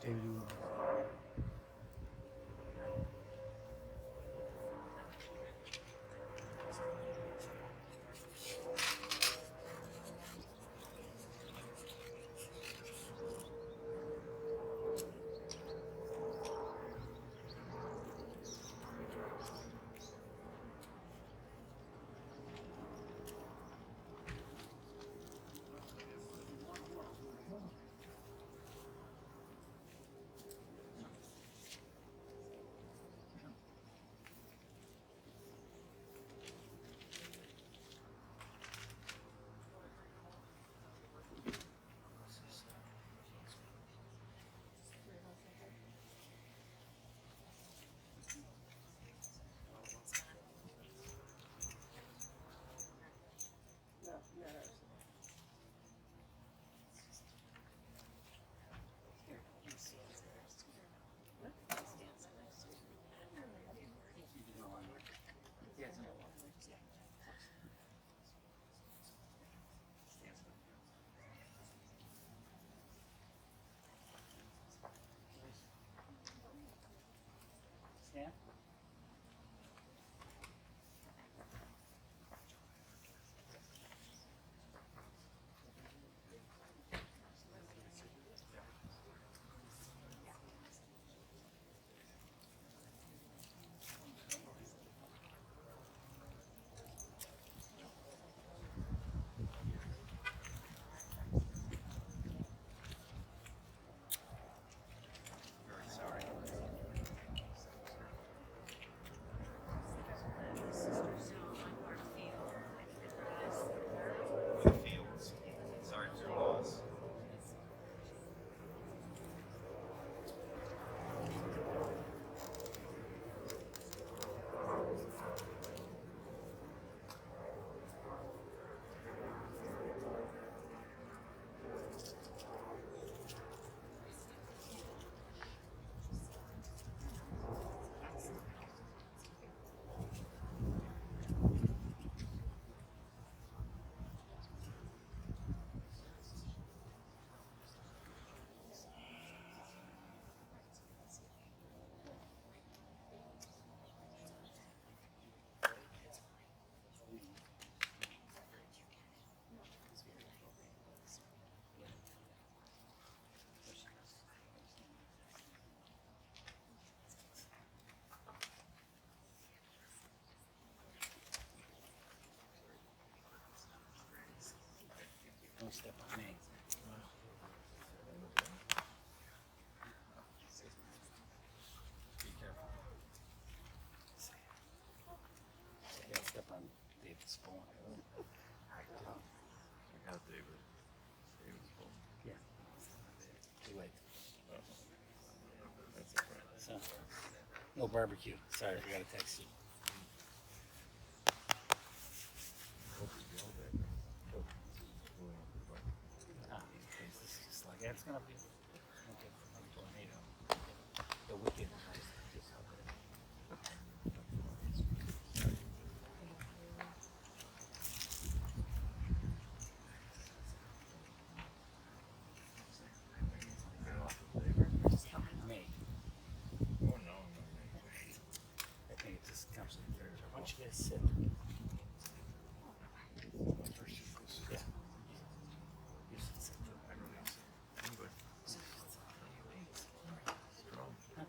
David, you stand? Fields. Sorry for your loss. Don't step on me. Be careful. Don't step on David's phone. I got David. David's phone. Yeah. Too late. That's a friend. So, no barbecue. Sorry, I forgot to text you. This is just like, it's gonna be a tornado. The wicked. May. Oh no, I think it just comes in third. Why don't you guys sit? Yeah. You should sit too. I'm good. Strong. Huh?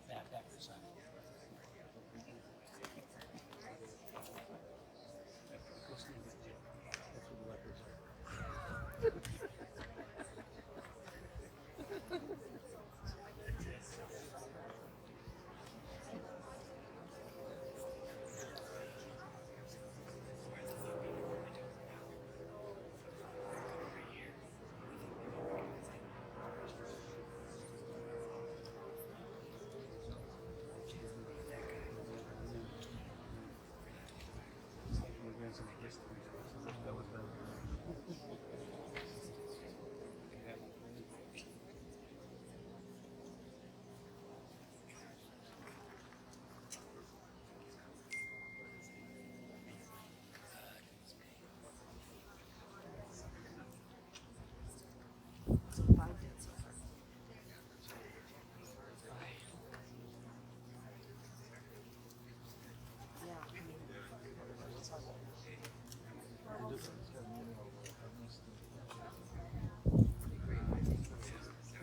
Back for a second.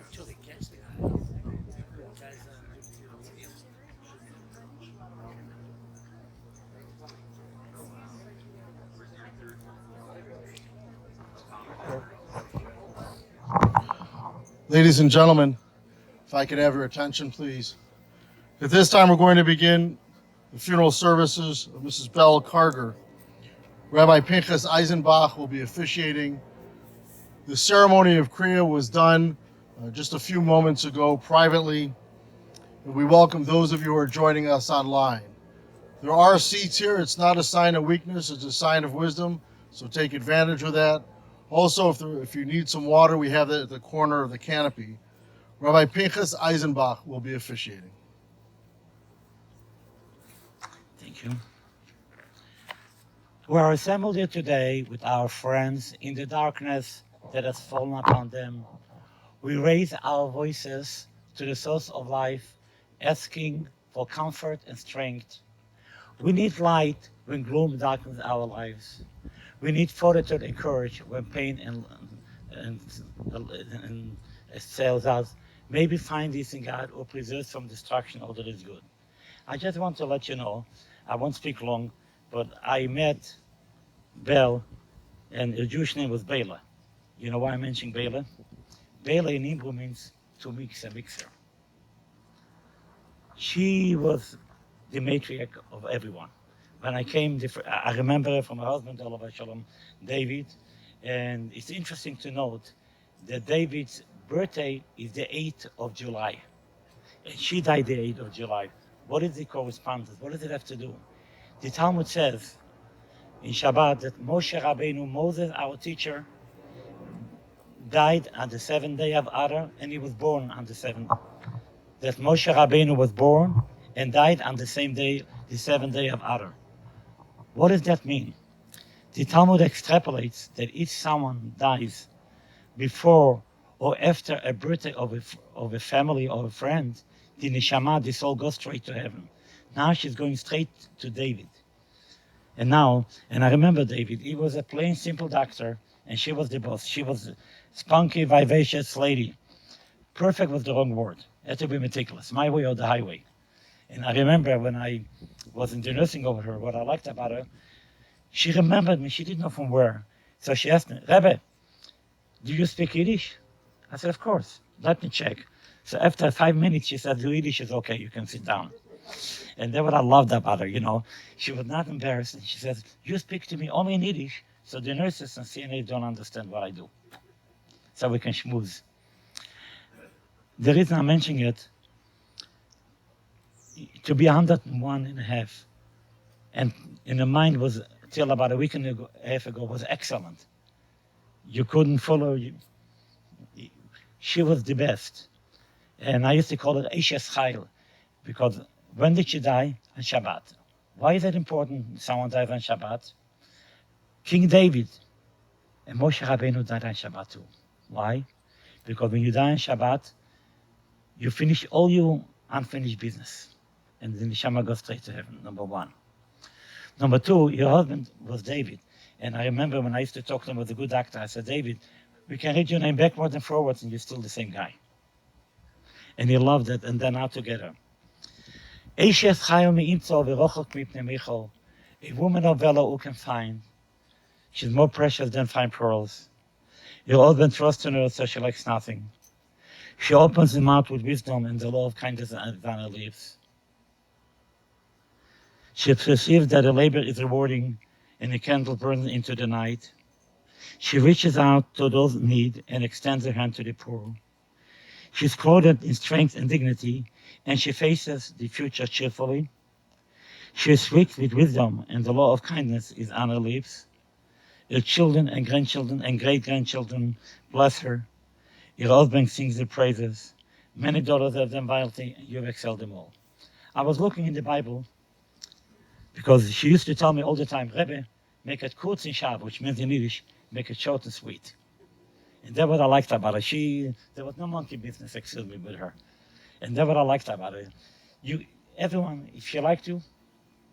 Until they catch the guy. Guys, Ladies and gentlemen, if I could have your attention, please. At this time, we're going to begin the funeral services of Mrs. Belle Karger. Rabbi Pinchas Eisenbach will be officiating. The ceremony of Kriya was done just a few moments ago privately, and we welcome those of you who are joining us online. There are seats here. It's not a sign of weakness, it's a sign of wisdom, so take advantage of that. Also, if you need some water, we have that at the corner of the canopy. Rabbi Pinchas Eisenbach will be officiating. thank you. We are assembled here today with our friends in the darkness that has fallen upon them. We raise our voices to the source of life, asking for comfort and strength. We need light when gloom darkens our lives. We need fortitude and courage when pain and assails us. Maybe find this in God or preserves from destruction, all that is good. I just want to let you know, I won't speak long, but I met Belle, and her Jewish name was Bela. You know why I'm mentioning Bela? Bela in Hebrew means to mix, a mixer. She was the matriarch of everyone. When I came, I remember her from her husband, Olav Shalom, David, and it's interesting to note that David's birthday is the 8th of July, and she died the 8th of July. What is the correspondence? What does it have to do? The Talmud says in Shabbat that Moshe Rabbeinu, Moses, our teacher, died on the 7th day of Adar, and he was born on the 7th. That Moshe Rabbeinu was born and died on the same day, the 7th day of Adar. What does that mean? The Talmud extrapolates that if someone dies before or after a birthday of a family or a friend, the neshama, the soul, goes straight to heaven. Now she's going straight to David. And I remember David, he was a plain, simple doctor. and she was the boss. She was a spunky, vivacious lady. Perfect was the wrong word. Had to be meticulous, my way or the highway. And I remember when I was in the nursing over her, what I liked about her, she remembered me. She didn't know from where. So she asked me, Rebbe, do you speak Yiddish? I said, of course. Let me check. So after 5 minutes, she said, your Yiddish is okay. You can sit down. And that's what I loved about her, you know. She was not embarrassed. And she says, you speak to me only in Yiddish, so the nurses and CNAs don't understand what I do. So we can schmooze. The reason I'm mentioning it, to be 101 and a half, and in the mind was, till about a week and a half ago, was excellent. You couldn't follow. She was the best. And I used to call her Eshes Chayil, because when did she die? On Shabbat. Why is it important someone dies on Shabbat? King David and Moshe Rabbeinu died on Shabbat too. Why? Because when you die on Shabbat, you finish all your unfinished business. And the neshama goes straight to heaven, number one. Number two, your husband was David. And I remember when I used to talk to him with a good doctor, I said, David, we can read your name backwards and forwards and you're still the same guy. And he loved it, and they're now together. Eshes Chayil me'imtzo v'rochok mipnei Michal. A woman of valor who can find. She's more precious than fine pearls. Your husband trusts in her, so she likes nothing. She opens her mouth with wisdom, and the law of kindness is on her lips. She perceives that her labor is rewarding, and the candle burns into the night. She reaches out to those in need and extends her hand to the poor. She's clothed in strength and dignity, and she faces the future cheerfully. She is rich with wisdom, and the law of kindness is on her lips. Her children and grandchildren and great-grandchildren bless her. Your husband sings her praises. Many daughters have them loyalty, and you have excelled them all. I was looking in the Bible, because she used to tell me all the time, Rebbe, make it kurz in Shab, which means in Yiddish, make it short and sweet. And that's what I liked about her. There was no monkey business, excuse me, with her. And that's what I liked about her. Everyone, if she liked you,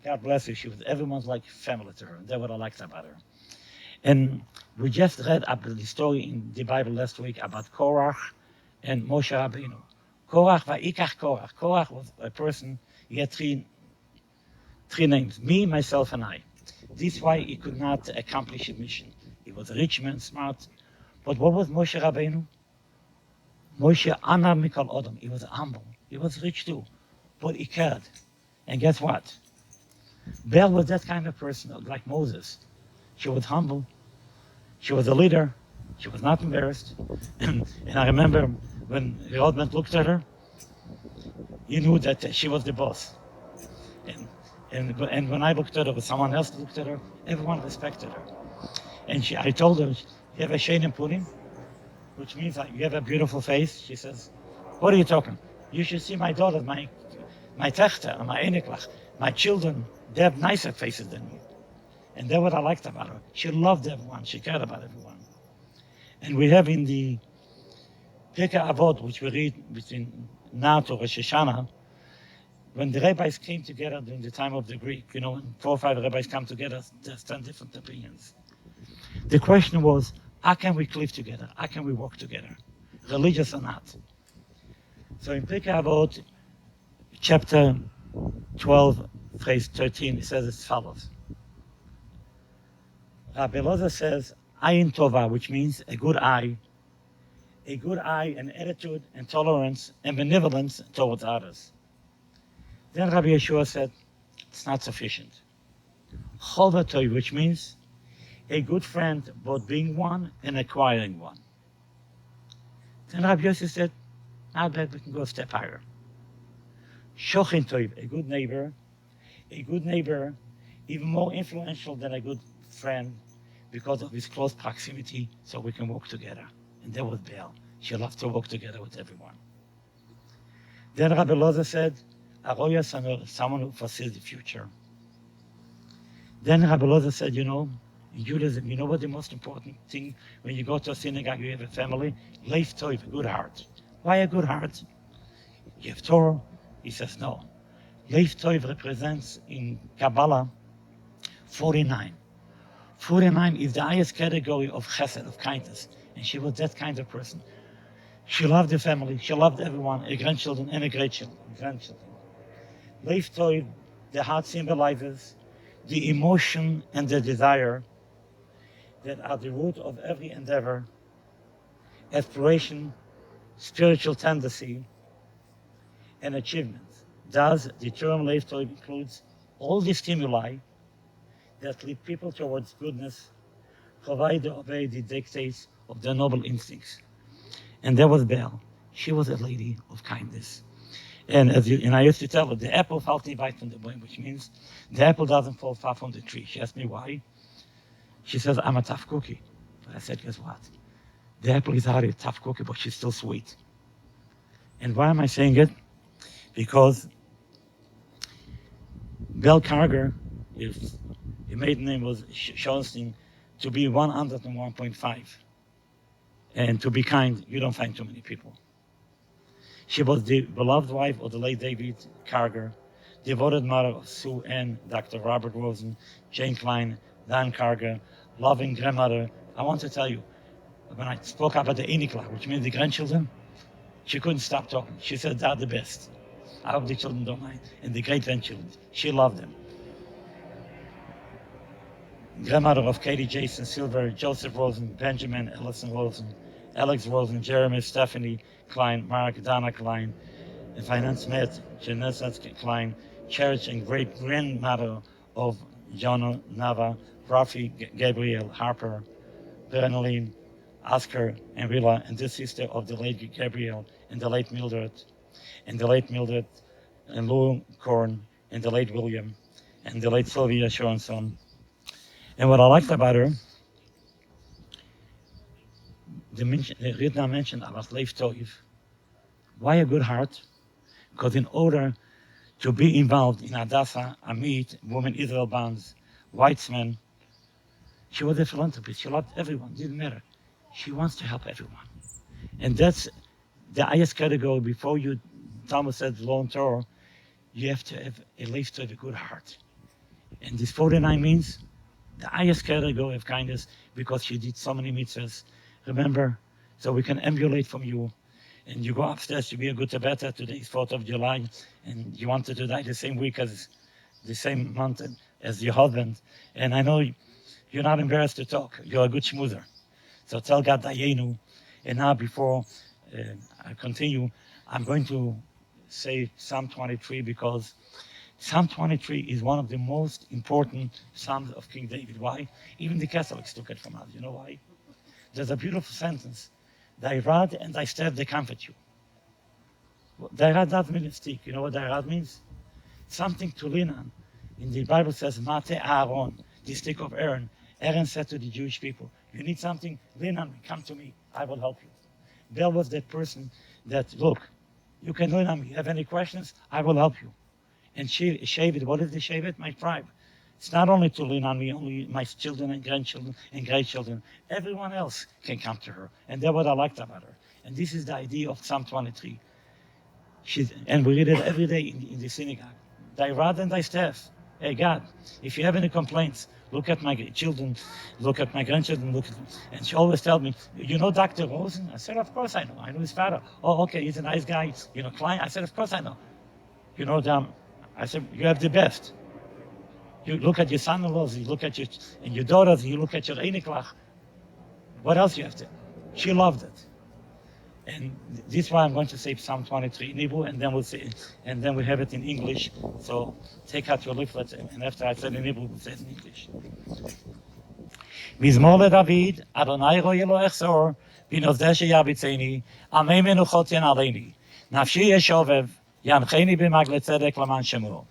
God bless her. Everyone's like family to her. And that's what I liked about her. And we just read about the story in the Bible last week about Korach and Moshe Rabbeinu. Korach va'ikach Korach. Korach was a person, he had three names, me, myself, and I. This is why he could not accomplish his mission. He was a rich man, smart. But what was Moshe Rabbeinu? Moshe Anar Mikal Odom. He was humble. He was rich too. But he cared. And guess what? Belle was that kind of person, like Moses. She was humble. She was a leader. She was not embarrassed. And I remember when her husband looked at her, he knew that she was the boss. And when I looked at her, or someone else looked at her, everyone respected her. And I told her, you have a shein punim, which means like you have a beautiful face. She says, what are you talking? You should see my daughters, my techter, my eniklach, my children. They have nicer faces than me. And that's what I liked about her. She loved everyone. She cared about everyone. And we have in the Pirkei Avot, which we read between now to Rosh Hashanah, when the rabbis came together during the time of the Greek, when 4 or 5 rabbis come together, there's 10 different opinions. The question was, how can we live together? How can we work together? Religious or not? So in Pirkei Avot, chapter 12, phrase 13, it says as follows. Rabbi Elazar says, Ayin Tova, which means a good eye, an attitude and tolerance and benevolence towards others. Then Rabbi Yeshua said, it's not sufficient. Chova Tov, which means a good friend, both being one and acquiring one. Then Rabbi Yossi said, not bad, we can go a step higher. Shochin Tov, a good neighbor, even more influential than a good friend because of his close proximity, so we can work together. And that was Belle. She loved to work together with everyone. Then Rabbi Elazar said, Aroya Sanor, someone who foresees the future. Then Rabbi Elazar said, in Judaism, you know what the most important thing when you go to a synagogue, you have a family? Leif Tov, a good heart. Why a good heart? You have Torah? He says no. Leif Tov represents in Kabbalah 49. 49 is the highest category of chesed, of kindness. And she was that kind of person. She loved the family. She loved everyone, her grandchildren and her grandchildren. Leif Toiv, the heart symbolizes the emotion and the desire that are the root of every endeavor, aspiration, spiritual tendency, and achievement. Thus, the term Leif Toiv includes all the stimuli that lead people towards goodness, provide or obey the dictates of their noble instincts. And there was Belle. She was a lady of kindness. And I used to tell her, the apple fällt nicht weit von der Bäume, which means the apple doesn't fall far from the tree. She asked me why. She says, I'm a tough cookie. But I said, guess what? The apple is hardly a tough cookie, but she's still sweet. And why am I saying it? Because Belle Karger, if her maiden name was Schornstein, to be 101.5. And to be kind, you don't find too many people. She was the beloved wife of the late David Karger, devoted mother of Sue Ann, Dr. Robert Rosen, Jane Klein, Dan Karger, loving grandmother. I want to tell you, when I spoke about the Enikla, which means the grandchildren, she couldn't stop talking. She said, they're the best. I hope the children don't mind. And the great-grandchildren, she loved them. Grandmother of Katie, Jason, Silver, Joseph Rosen, Benjamin, Ellison Rosen, Alex Rosen, Jeremy, Stephanie Klein, Mark, Dana Klein, and finance met Janessa Klein, cherish and great-grandmother of John Nava, Rafi, Gabriel, Harper, Bernaline, Oscar, and Rilla, and this sister of the late Gabriel, and the late Mildred, and Lou Korn, and the late William, and the late Sylvia Schornstein. And what I liked about her, the Ridna mentioned about Leif Toiv. Why a good heart? Because in order to be involved in Hadassah, Amit, Women Israel Bonds, Weitzman, she was a philanthropist. She loved everyone, didn't matter. She wants to help everyone. And that's the highest category. Before you, Thomas said, long Torah, you have to have a Leif Toiv, a good heart. And this 49 means the highest category of kindness because she did so many mitzvahs. Remember, so we can emulate from you. And you go upstairs to be a good Tibeta. Today is 4th of July, and you wanted to die the same week as the same month as your husband. And I know you're not embarrassed to talk. You're a good schmoozer. So tell God Dayenu. And now before I continue, I'm going to say Psalm 23 because Psalm 23 is one of the most important Psalms of King David. Why? Even the Catholics took it from us. You know why? There's a beautiful sentence. Thy rod and thy staff, they comfort you. Thy rod doesn't mean a stick. You know what thy rod means? Something to lean on. In the Bible says, Mate Aaron, the stick of Aaron. Aaron said to the Jewish people, you need something? Lean on me. Come to me. I will help you. Belle was that person that, look, you can lean on me. You have any questions? I will help you. And Shevet, what is the Shevet? My tribe. It's not only to lean on me, only my children and grandchildren and great-children. Everyone else can come to her. And that's what I liked about her. And this is the idea of Psalm 23. And we read it every day in the synagogue. Thy rod and thy staff. Hey, God, if you have any complaints, look at my children, look at my grandchildren, and she always tells me, you know Dr. Rosen? I said, of course I know. I know his father. Oh, okay, he's a nice guy. You know, Klein? I said, of course I know. You know, I said, you have the best. You look at your son-in-laws, you look at your daughters, you look at your Einiklach. What else you have to? She loved it. And this is why I'm going to say Psalm 23 in Hebrew, and then we have it in English. So take out your leaflet, and after I said in Hebrew, we'll say it in English. מזמור לדוד, אדוני רואי לו אחזור, בנוזדה שירביצני, עמי מנוחות ינעלני. נפשי ישובב, ינחני במעגלי צדק למען שמו.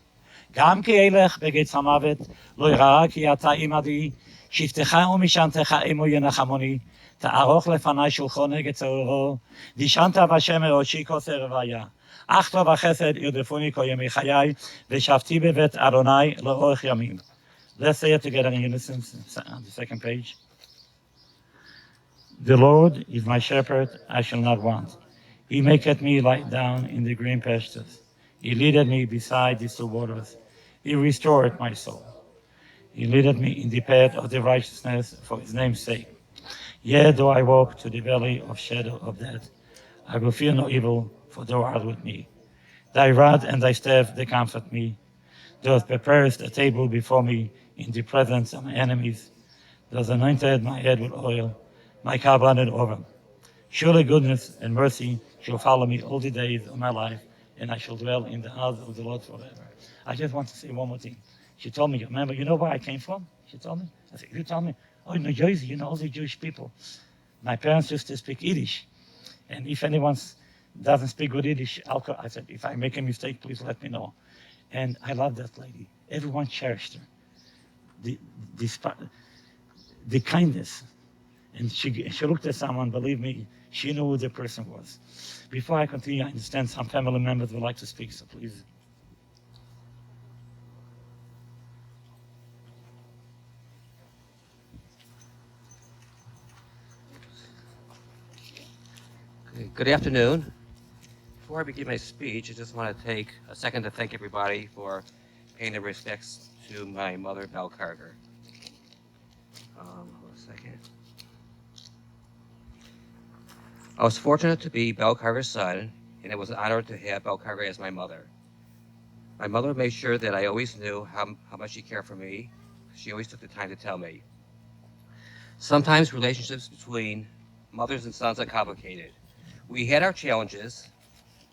גם כי אלך בגץ המוות, לא יראה כי אתה עמדי, שבטך ומשענתך עמו ינחמוני, תערוך לפני שולחון נגד צרורו, דישנת בשם ראשי כוסר רוויה. אך טוב החסד ירדפוני כל ימי חיי, ושבתי בבית אדוני לאורך ימים. Let's say it together in unison on the second page. The Lord is my shepherd, I shall not want. He maketh me lie down in the green pastures. He leadeth me beside the still waters. He restored my soul. He leadeth me in the path of the righteousness for his name's sake. Yea, though I walk to the valley of shadow of death, I will fear no evil, for thou art with me. Thy rod and thy staff, they comfort me. Thou hast prepared a table before me in the presence of my enemies. Thou hast anointed my head with oil, my cup runneth over. Surely goodness and mercy shall follow me all the days of my life, and I shall dwell in the house of the Lord forever. I just want to say one more thing. She told me, remember, you know where I came from? She told me. I said, you told me, oh, in New Jersey, you know, all the Jewish people. My parents used to speak Yiddish. And if anyone doesn't speak good Yiddish, I said, if I make a mistake, please let me know. And I love that lady. Everyone cherished her. The, the kindness. And she looked at someone, believe me, she knew who the person was. Before I continue, I understand some family members would like to speak, so please. Good afternoon. Before I begin my speech, I just want to take a second to thank everybody for paying their respects to my mother, Belle Karger. Hold on a second. I was fortunate to be Belle Karger's son, and it was an honor to have Belle Karger as my mother. My mother made sure that I always knew how much she cared for me. She always took the time to tell me. Sometimes relationships between mothers and sons are complicated. We had our challenges.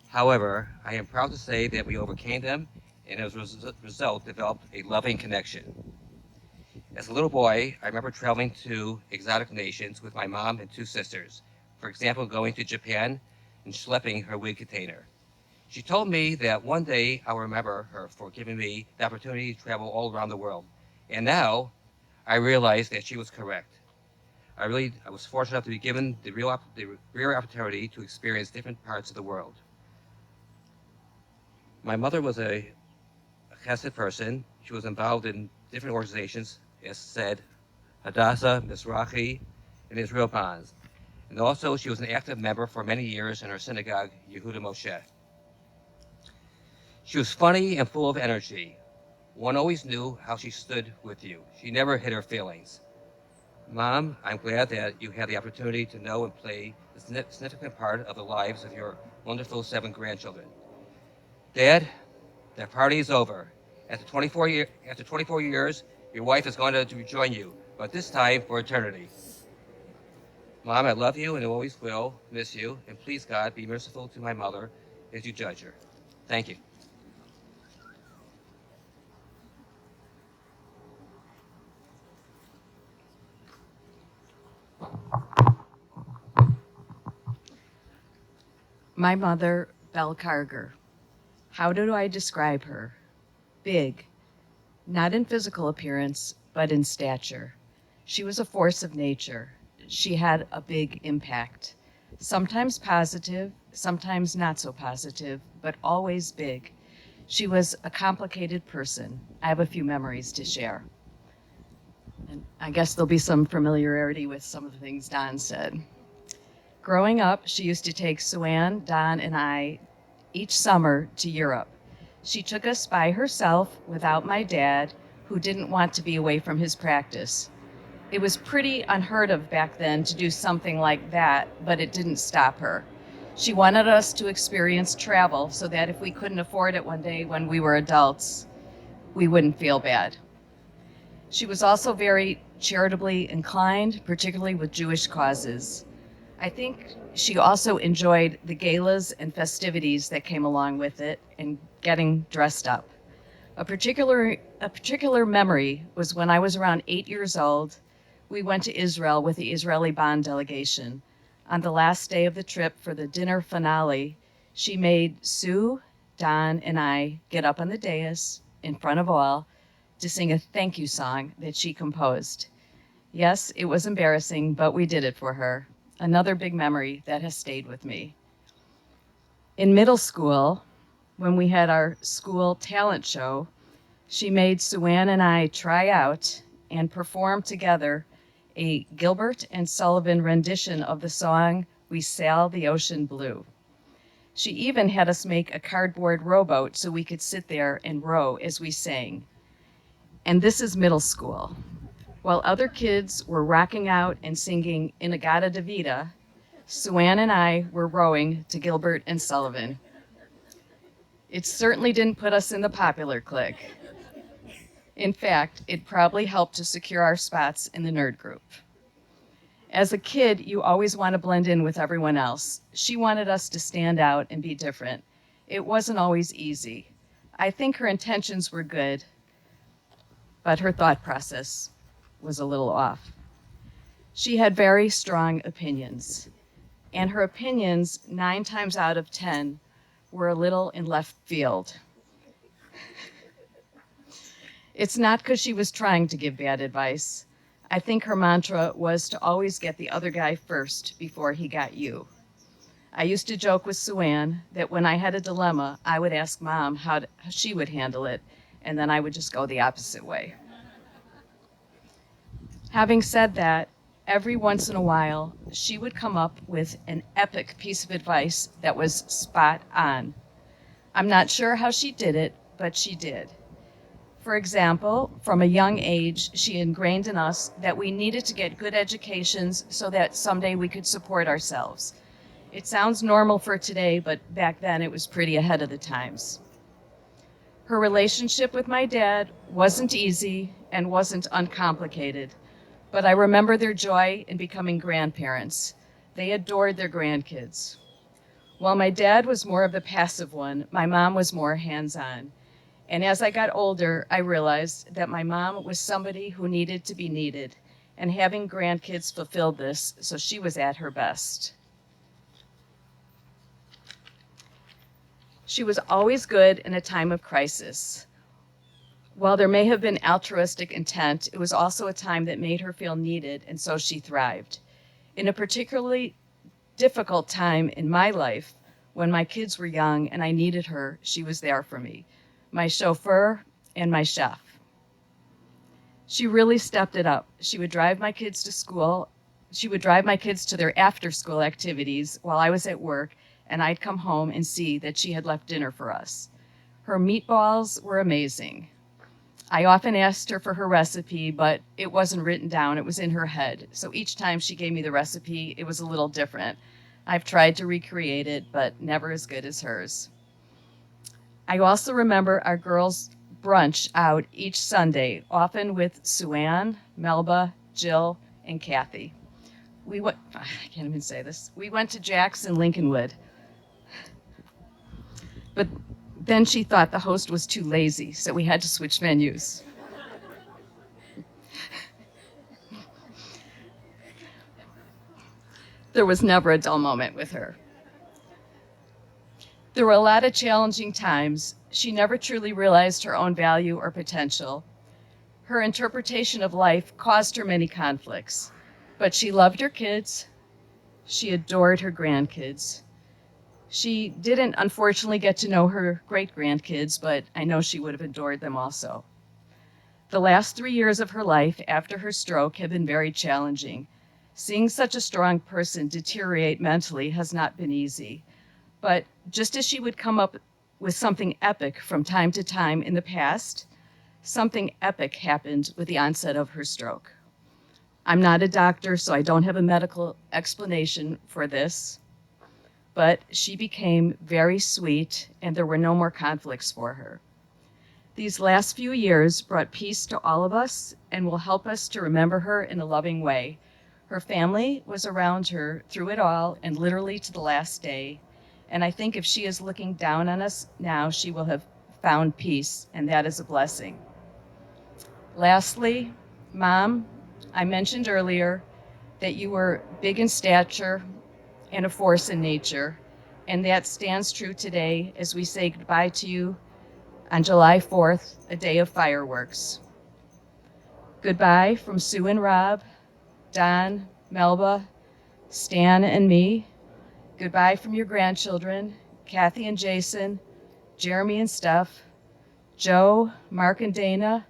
However, I am proud to say that we overcame them, and as a result, developed a loving connection. As a little boy, I remember traveling to exotic nations with my mom and two sisters. For example, going to Japan and schlepping her wig container. She told me that one day I'll remember her for giving me the opportunity to travel all around the world. And now, I realize that she was correct. I was fortunate enough to be given the rare opportunity to experience different parts of the world. My mother was a chesed person. She was involved in different organizations, as said, Hadassah, Mizrahi, and Israel Bonds. And also, she was an active member for many years in her synagogue, Yehuda Moshe. She was funny and full of energy. One always knew how she stood with you. She never hid her feelings. Mom, I'm glad that you had the opportunity to know and play a significant part of the lives of your wonderful 7 grandchildren. Dad, that party is over. After 24 years, your wife is going to rejoin you, but this time for eternity. Mom, I love you and always will miss you, and please, God, be merciful to my mother as you judge her. Thank you. My mother, Belle Karger. How do I describe her? Big, not in physical appearance, but in stature. She was a force of nature. She had a big impact. Sometimes positive, sometimes not so positive, but always big. She was a complicated person. I have a few memories to share. And I guess there'll be some familiarity with some of the things Don said. Growing up, she used to take Suan, Don, and I each summer to Europe. She took us by herself without my dad, who didn't want to be away from his practice. It was pretty unheard of back then to do something like that, but it didn't stop her. She wanted us to experience travel so that if we couldn't afford it one day when we were adults, we wouldn't feel bad. She was also very charitably inclined, particularly with Jewish causes. I think she also enjoyed the galas and festivities that came along with it and getting dressed up. A particular memory was when I was around 8 years old. We went to Israel with the Israeli Bond delegation. On the last day of the trip for the dinner finale, she made Sue, Don, and I get up on the dais in front of all to sing a thank you song that she composed. Yes, it was embarrassing, but we did it for her. Another big memory that has stayed with me. In middle school, when we had our school talent show, she made Suan and I try out and perform together a Gilbert and Sullivan rendition of the song We Sail the Ocean Blue. She even had us make a cardboard rowboat so we could sit there and row as we sang. And this is middle school. While other kids were rocking out and singing Inagata Davida, Sue Ann and I were rowing to Gilbert and Sullivan. It certainly didn't put us in the popular clique. In fact, it probably helped to secure our spots in the nerd group. As a kid, you always want to blend in with everyone else. She wanted us to stand out and be different. It wasn't always easy. I think her intentions were good, but her thought process was a little off. She had very strong opinions, and her opinions, 9 times out of 10, were a little in left field. It's not because she was trying to give bad advice. I think her mantra was to always get the other guy first before he got you. I used to joke with Sue Ann that when I had a dilemma, I would ask Mom how she would handle it, and then I would just go the opposite way. Having said that, every once in a while, she would come up with an epic piece of advice that was spot on. I'm not sure how she did it, but she did. For example, from a young age, she ingrained in us that we needed to get good educations so that someday we could support ourselves. It sounds normal for today, but back then it was pretty ahead of the times. Her relationship with my dad wasn't easy and wasn't uncomplicated, but I remember their joy in becoming grandparents. They adored their grandkids. While my dad was more of the passive one, my mom was more hands-on. And as I got older, I realized that my mom was somebody who needed to be needed, and having grandkids fulfilled this, so she was at her best. She was always good in a time of crisis. While there may have been altruistic intent, it was also a time that made her feel needed, and so she thrived. In a particularly difficult time in my life, when my kids were young and I needed her, she was there for me, my chauffeur and my chef. She really stepped it up. She would drive my kids to school. She would drive my kids to their after-school activities while I was at work, and I'd come home and see that she had left dinner for us. Her meatballs were amazing. I often asked her for her recipe, but it wasn't written down, it was in her head. So each time she gave me the recipe, it was a little different. I've tried to recreate it, but never as good as hers. I also remember our girls' brunch out each Sunday, often with Sue Ann, Melba, Jill, and Kathy. I can't even say this. We went to Jack's in Lincolnwood. But then she thought the host was too lazy, so we had to switch menus. There was never a dull moment with her. There were a lot of challenging times. She never truly realized her own value or potential. Her interpretation of life caused her many conflicts, but she loved her kids. She adored her grandkids. She didn't, unfortunately, get to know her great-grandkids, but I know she would have adored them also. The last 3 years of her life after her stroke have been very challenging. Seeing such a strong person deteriorate mentally has not been easy. But just as she would come up with something epic from time to time in the past, something epic happened with the onset of her stroke. I'm not a doctor, so I don't have a medical explanation for this, but she became very sweet and there were no more conflicts for her. These last few years brought peace to all of us and will help us to remember her in a loving way. Her family was around her through it all and literally to the last day. And I think if she is looking down on us now, she will have found peace, and that is a blessing. Lastly, Mom, I mentioned earlier that you were big in stature and a force in nature, and that stands true today as we say goodbye to you on July 4th, a day of fireworks. Goodbye from Sue and Rob, Don, Melba, Stan, and me. Goodbye from your grandchildren, Kathy and Jason, Jeremy and Steph, Joe, Mark and Dana,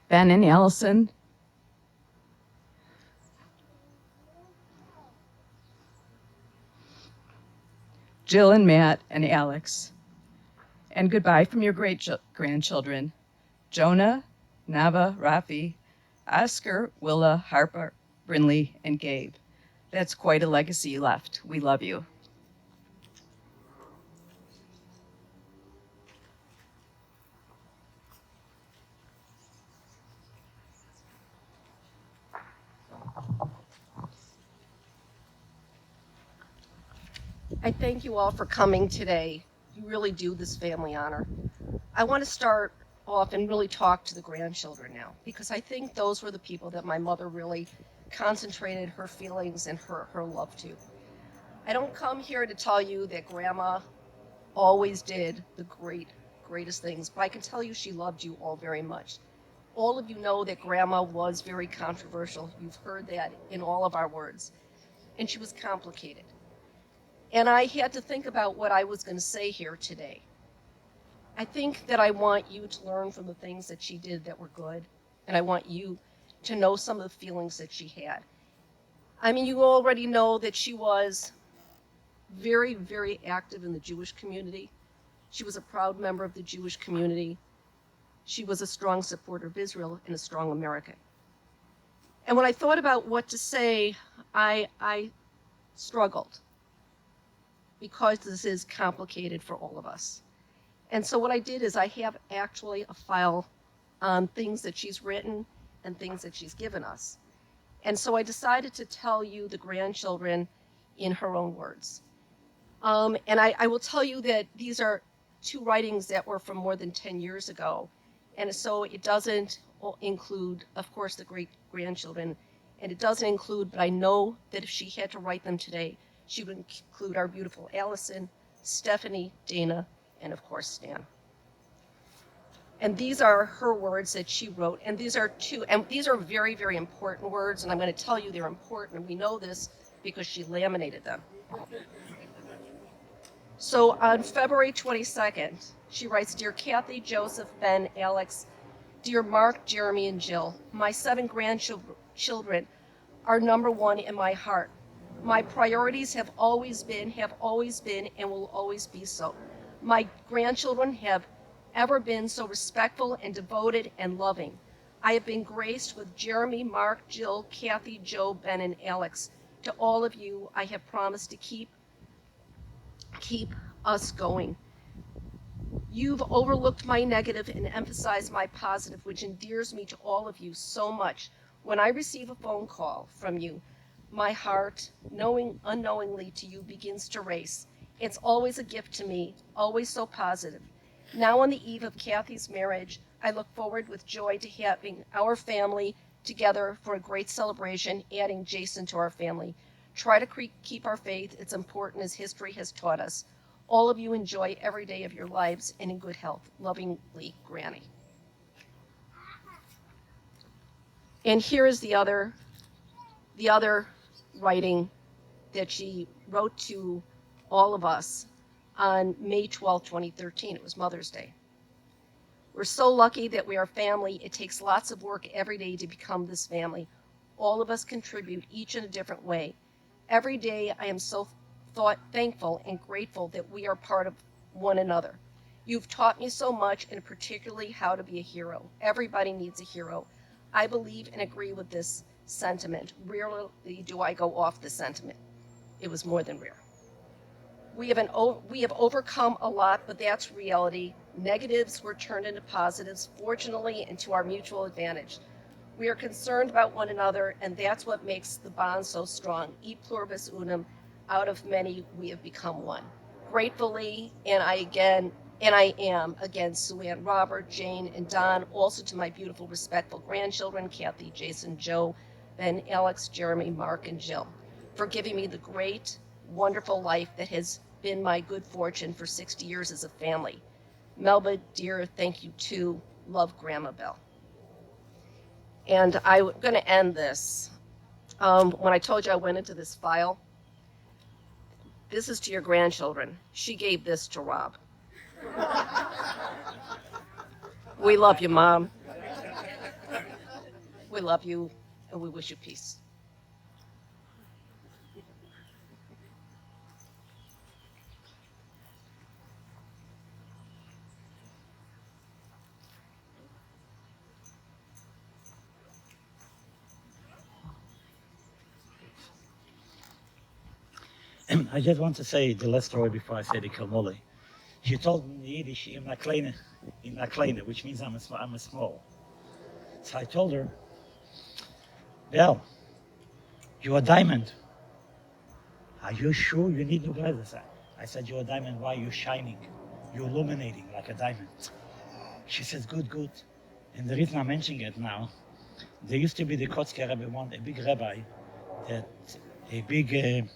Ben and Allison, Jill and Matt and Alex. And goodbye from your great grandchildren, Jonah, Nava, Rafi, Oscar, Willa, Harper, Brinley, and Gabe. That's quite a legacy you left. We love you. I thank you all for coming today. You really do this family honor. I want to start off and really talk to the grandchildren now, because I think those were the people that my mother really concentrated her feelings and her love to. I don't come here to tell you that Grandma always did the greatest things, but I can tell you she loved you all very much. All of you know that Grandma was very controversial. You've heard that in all of our words. And she was complicated. And I had to think about what I was going to say here today. I think that I want you to learn from the things that she did that were good, and I want you to know some of the feelings that she had. I mean, you already know that she was very, very active in the Jewish community. She was a proud member of the Jewish community. She was a strong supporter of Israel and a strong American. And when I thought about what to say, I struggled, because this is complicated for all of us. And so what I did is I have actually a file on things that she's written and things that she's given us. And so I decided to tell you, the grandchildren, in her own words. And I will tell you that these are two writings that were from more than 10 years ago. And so it doesn't include, of course, the great-grandchildren, and it doesn't include, but I know that if she had to write them today, she would include our beautiful Allison, Stephanie, Dana, and of course, Stan. And these are her words that she wrote, and these are very, very important words, and I'm going to tell you they're important, and we know this because she laminated them. So on February 22nd, she writes, "Dear Kathy, Joseph, Ben, Alex, dear Mark, Jeremy, and Jill, my 7 grandchildren are number 1 in my heart. My priorities have always been, and will always be so. My grandchildren have ever been so respectful and devoted and loving. I have been graced with Jeremy, Mark, Jill, Kathy, Joe, Ben, and Alex. To all of you, I have promised to keep us going. You've overlooked my negative and emphasized my positive, which endears me to all of you so much. When I receive a phone call from you, my heart, unknowingly to you, begins to race. It's always a gift to me, always so positive. Now on the eve of Kathy's marriage, I look forward with joy to having our family together for a great celebration, adding Jason to our family. Try to keep our faith. It's important, as history has taught us. All of you enjoy every day of your lives and in good health. Lovingly, Granny." And here is the other writing that she wrote to all of us on May 12, 2013. It was Mother's Day. "We're so lucky that we are family. It takes lots of work every day to become this family. All of us contribute, each in a different way. Every day I am so thankful and grateful that we are part of one another. You've taught me so much, and particularly how to be a hero. Everybody needs a hero. I believe and agree with this sentiment. Rarely do I go off the sentiment. It was more than rare. We have overcome a lot, but that's reality. Negatives were turned into positives, fortunately, and to our mutual advantage. We are concerned about one another, and that's what makes the bond so strong. E pluribus unum, out of many we have become one. Gratefully, and I am again Sue Ann, Robert, Jane, and Don, also to my beautiful, respectful grandchildren, Kathy, Jason, Joe, Ben, Alex, Jeremy, Mark, and Jill, for giving me the great, wonderful life that has been my good fortune for 60 years as a family. Melba, dear, thank you too. Love, Grandma Belle." And I'm going to end this. When I told you I went into this file, this is to your grandchildren. She gave this to Rob. "We love you, Mom. We love you, and we wish you peace." I just want to say the last story before I say the Kalmole. She told me in Yiddish, in na kleine, which means I'm a small. So I told her, Belle, you're a diamond. Are you sure you need new glasses? I said, you're a diamond. Why? You're shining. You're illuminating like a diamond. She says, good, good. And the reason I'm mentioning it now, there used to be the Kotzker Rebbe, a big rabbi, that a big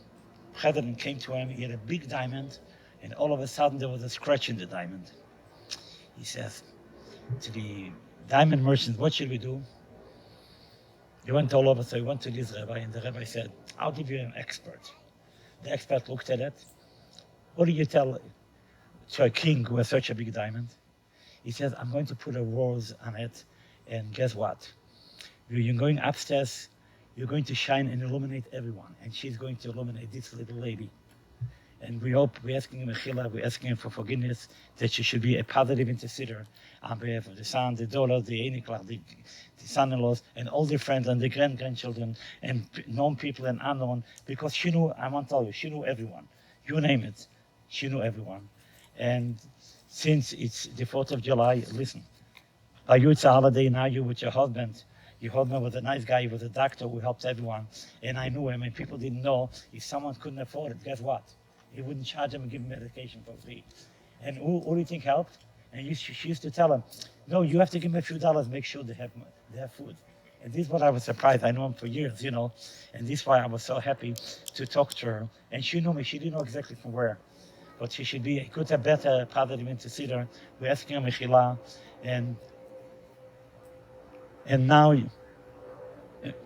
president came to him. He had a big diamond, and all of a sudden there was a scratch in the diamond. He says to the diamond merchant, what should we do? He went all over, so he went to this rabbi, and the rabbi said, I'll give you an expert. The expert looked at it. What do you tell to a king who has such a big diamond? He says, I'm going to put a rose on it, and guess what? You're going upstairs, you're going to shine and illuminate everyone, and she's going to illuminate this little lady. And we hope, we're asking him mechila, we're asking him for forgiveness, that she should be a positive intercessor on behalf of the son, the daughter, the eniklach, the son-in-laws, and all the friends and the grandchildren, and known people and unknown, because she knew, I want to tell you, she knew everyone. You name it, she knew everyone. And since it's the 4th of July, listen, by you it's a holiday, now you with your husband. Your husband was a nice guy, he was a doctor who helped everyone. And I knew him, and people didn't know, if someone couldn't afford it, guess what? He wouldn't charge him and give him medication for free. And who do you think helped? And she used to tell him, no, you have to give him a few dollars, make sure they have food. And this is what I was surprised. I know him for years, you know. And this is why I was so happy to talk to her. And she knew me, she didn't know exactly from where. But she should be a good, a better, positive intercessor. We're asking her mechila. And now,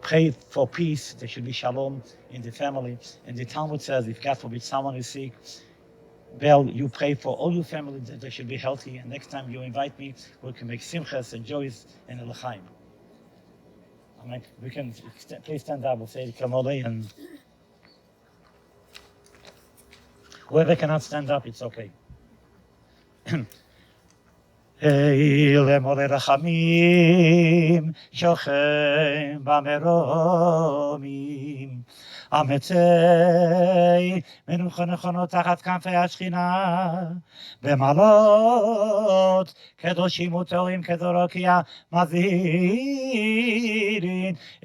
pray for peace. There should be shalom in the family. And the Talmud says, if God forbid someone is sick, Belle, you pray for all your family that they should be healthy. And next time you invite me, we can make simchas and joys and a l'chaim. I mean, we can please stand up. We'll say the Kamole, and whoever cannot stand up, it's okay. למורה רחמים שוכן במרומים אמצי מנוחה נכונות תחת כנפי השכינה במעלות קדושים וטהורים כדורוקיע מזהירין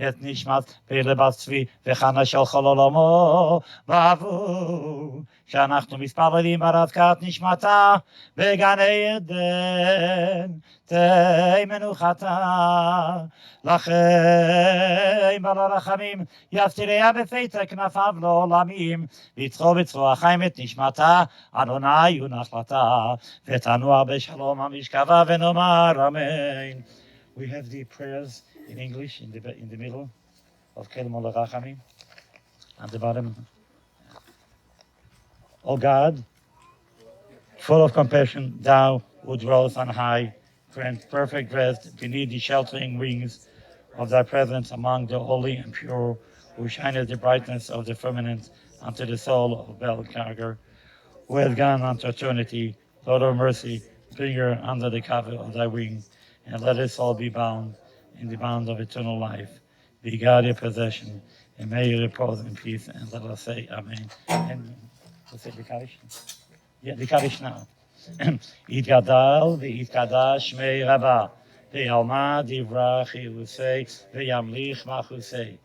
את נשמת פלא בת צבי וחנה של כל עולמו בעבור שאנחנו מתפללים בהזכרת נשמתה בגן עדן תהי מנוחתה לכם בעל הרחמים יפתיריה בפתע כנפיו לעולמים ויצחו בצרור החיים את נשמתה אדוני ונחלתה ותנוח בשלום המשכבה ונאמר אמן. We have the prayers in English in the middle of Kel Mol Rachamim at the bottom. O God, full of compassion, thou who dwellest on high, grant perfect rest beneath the sheltering wings of thy presence among the holy and pure, who shineth the brightness of the firmament unto the soul of Belle Karger, who has gone unto eternity. Lord of mercy, bring her under the cover of thy wings, and let us all be bound in the bond of eternal life. Be God your possession, and may you repose in peace, and let us say Amen. And we'll say the Kaddish. Yeah, the Kaddish now. יתגדל ויתקדש שמי רבה, ויעלמה דברכי וסי, וימליך מחוסי,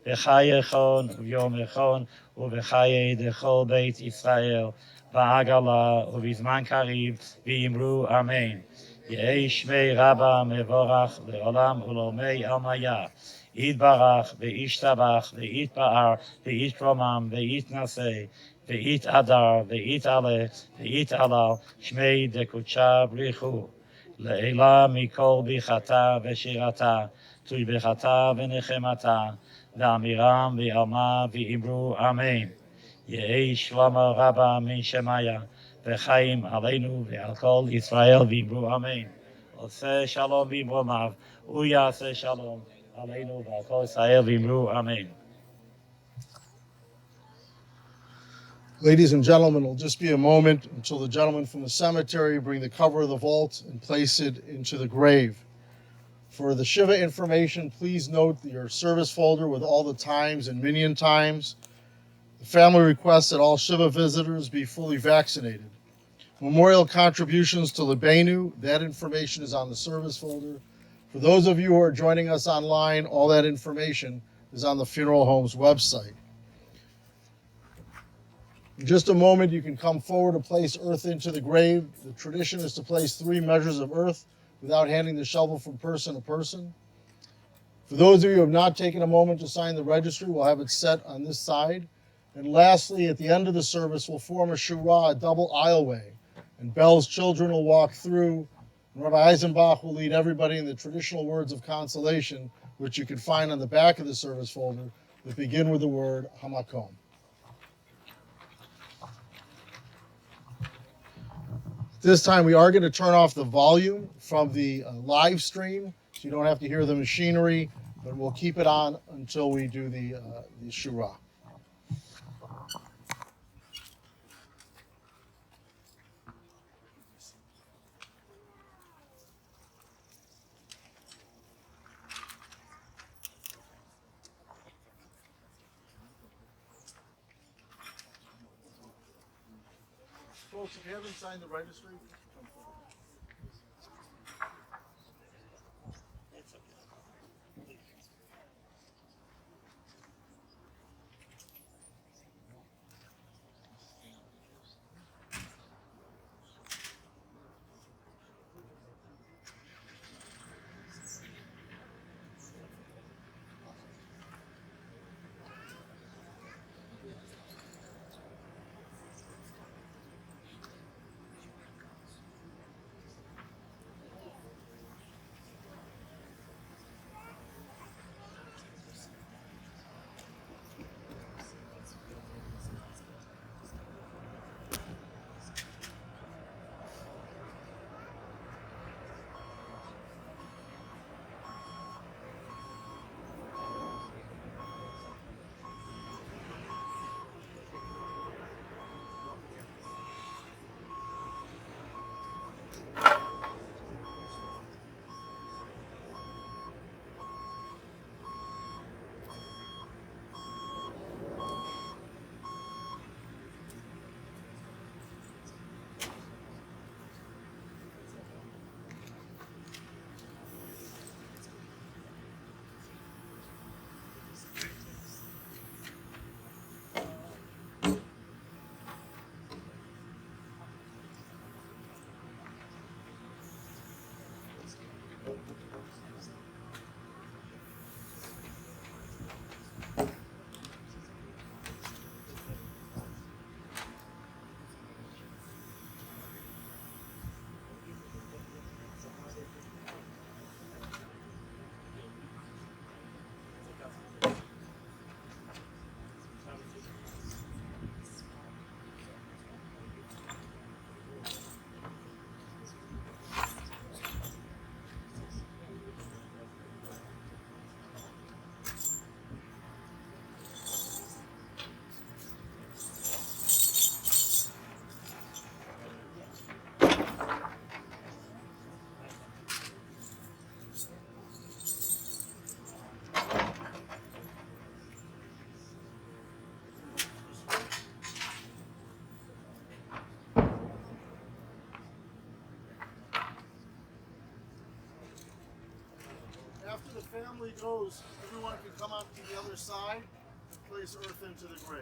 וחי יכון וביום יכון, ובחיי דכל בית ישראל, בעגלה ובזמן קריב, ואמרו אמן. יהי שמי רבה מבורך לעולם ולעולמי עלמיה. יתברך וישתבח ויתפאר ויתרומם ויתנשא ויתהדר ויתעלה ויתהלל שמי דקודשה בריחו לעילה מכל ברכתה ושירתה תוי ברכתה ונחמתה ואמירם ועלמה ואמרו אמן. יהי שלמה רבה מן שמיה וחיים עלינו ועל כל ישראל ואמרו אמן. עושה שלום במרומיו ויעשה שלום עלינו ועל כל ישראל ואמרו אמן. Ladies and gentlemen, it'll just be a moment until the gentlemen from the cemetery bring the cover of the vault and place it into the grave. For the Shiva information, please note your service folder with all the times and minyan times. The family requests that all Shiva visitors be fully vaccinated. Memorial contributions to Libenu, that information is on the service folder. For those of you who are joining us online, all that information is on the funeral home's website. In just a moment, you can come forward to place earth into the grave. The tradition is to place 3 measures of earth without handing the shovel from person to person. For those of you who have not taken a moment to sign the registry, we'll have it set on this side. And lastly, at the end of the service, we'll form a shura, a double aisleway, and Belle's children will walk through, and Rabbi Eisenbach will lead everybody in the traditional words of consolation, which you can find on the back of the service folder, that begin with the word Hamakom. This time we are going to turn off the volume from the live stream, so you don't have to hear the machinery, but we'll keep it on until we do the shura. Folks, if you haven't signed the registry, come forward. After the family goes, everyone can come out to the other side and place earth into the grave.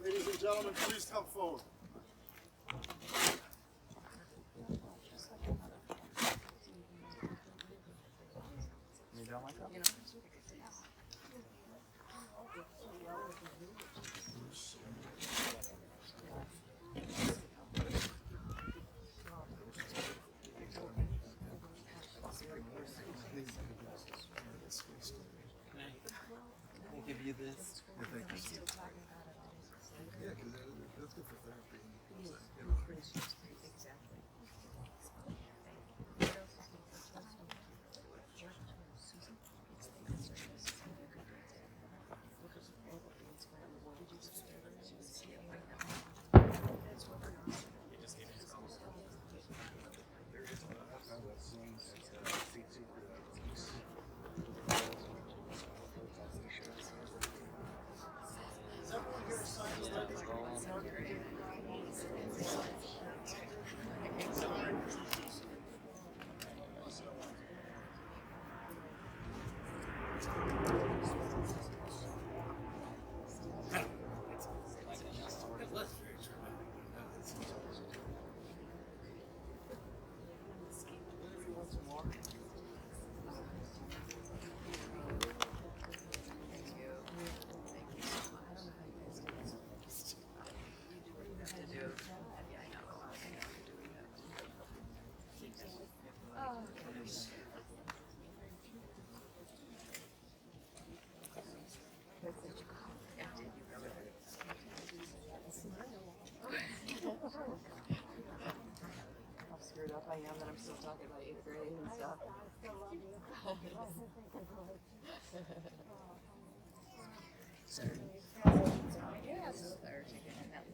Ladies and gentlemen, please come forward. Give you this. How screwed up I am that I'm still talking about 8th grade and stuff.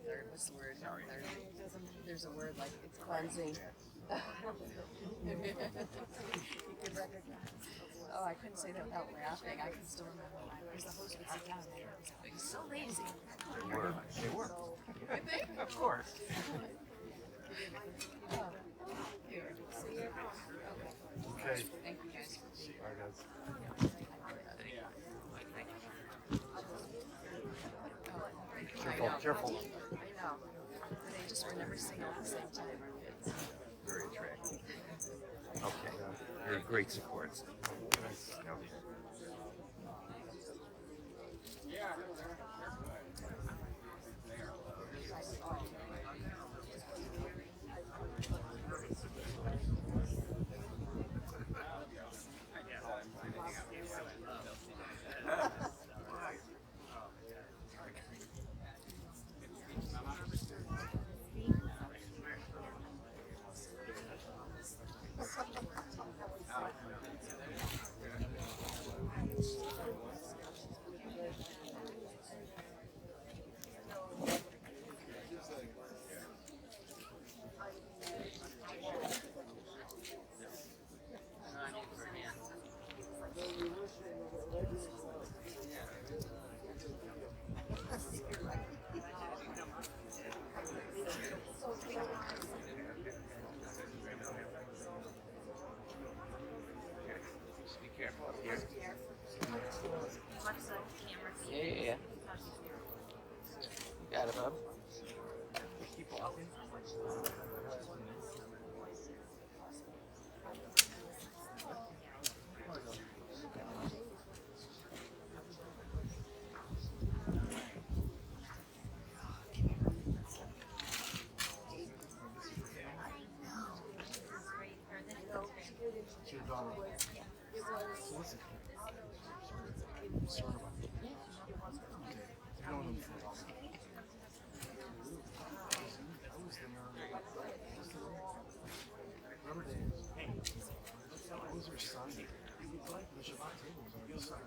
Third, what's the word? Third. There's a word like it's cleansing. You could recognize. Oh, I couldn't say that without laughing. I can still remember when the host would sit down and they were so lazy. They were. Did they? Of course. Okay. Thank you guys for being All right, guys. Careful, careful. I know. They just were never singing at the same time. Very attractive. Okay. You're great supports. Be careful up here. Yeah. You got it, bub. Keep walking. To your daughter. So listen. Sorry about that. Okay. I've known him for a while. I was there. Remember Dave? I was your son. The Shabbat table was on your side.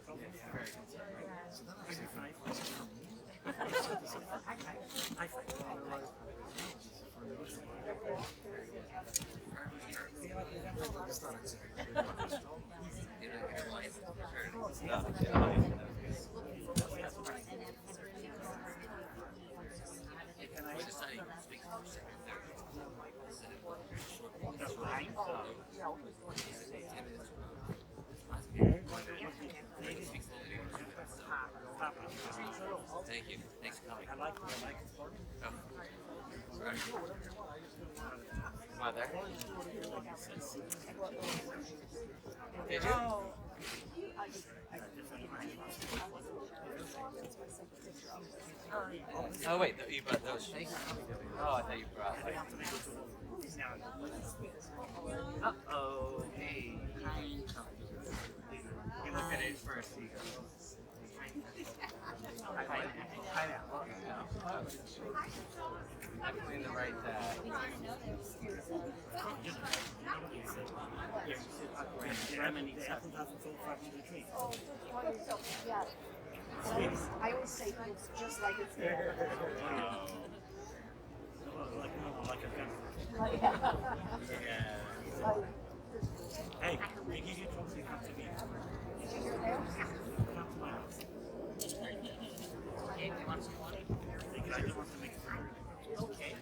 So then I was thinking, what's this for me? I set this up for no Shabbat. It's not exactly. Thank you. Thanks for coming. Mother. Did you? Oh wait, you brought those. Oh, I thought you brought. Uh oh. Hey. You look at it first. You go. Pineapple. Definitely in the right. I always say it's just like it's there. Hey, we give you something to me. Come to my house. I don't want to make it. Okay.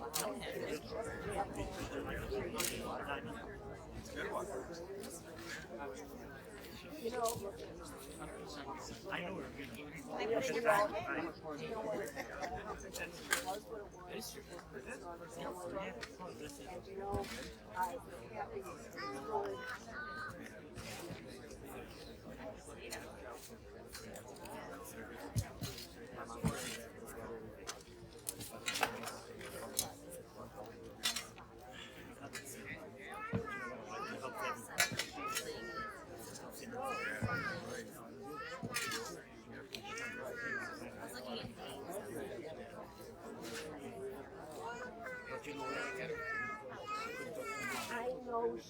I know we're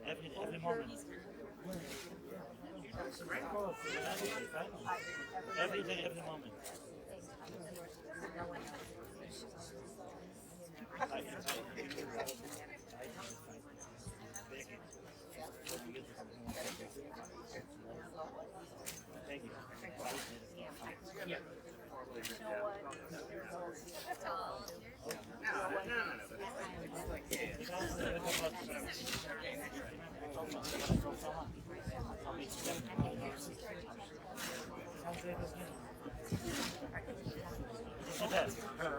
every moment. Every day, every moment. Thank you.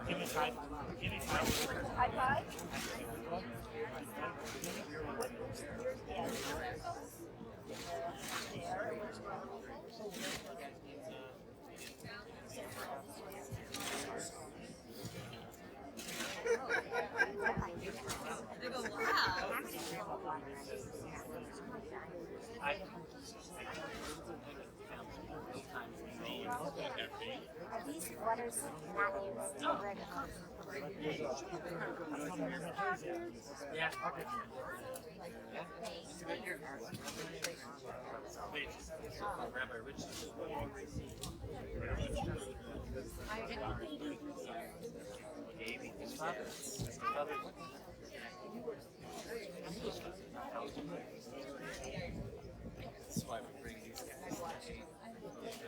Give me five. Give me five. High five? Are these letters not used to Yeah. Rabbi Rich. That's why we bring these guys.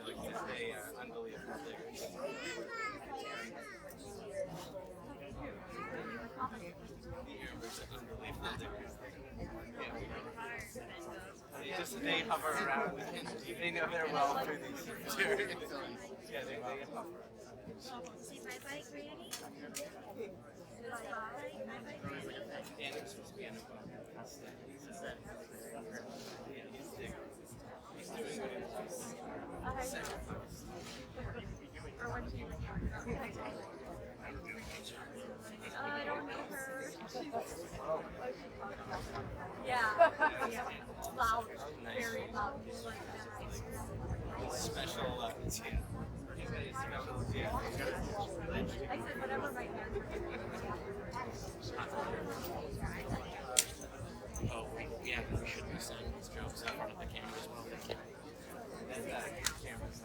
Because they are unbelievable players. Just they hover around. They know they're well through these. Yeah, they hover. And it's supposed to be on a boat. Yeah, he's doing his sacrifice. Yeah. Loud. Very loud. Special, yeah. Yeah. I said whatever right now. Oh, yeah, we should be saying these jokes in front of the camera as well. And cameras.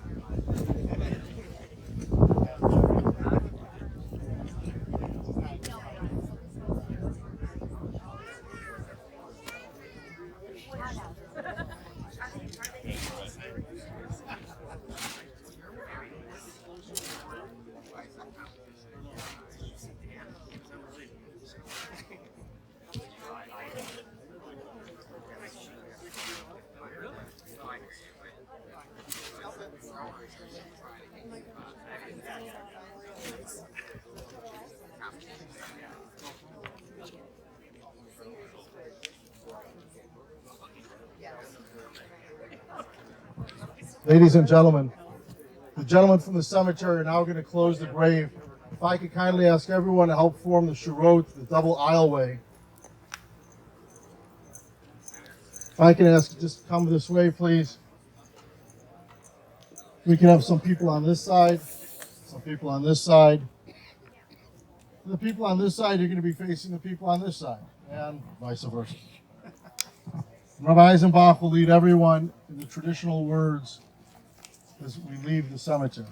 Ladies and gentlemen, the gentlemen from the cemetery are now going to close the grave. If I could kindly ask everyone to help form the Shirot, the double aisleway. If I can ask, just come this way, please. We can have some people on this side, some people on this side. The people on this side are going to be facing the people on this side, and vice versa. Rabbi Eisenbach will lead everyone in the traditional words as we leave the cemetery.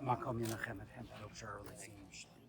Makom Yenachem et Hem Shar Letzim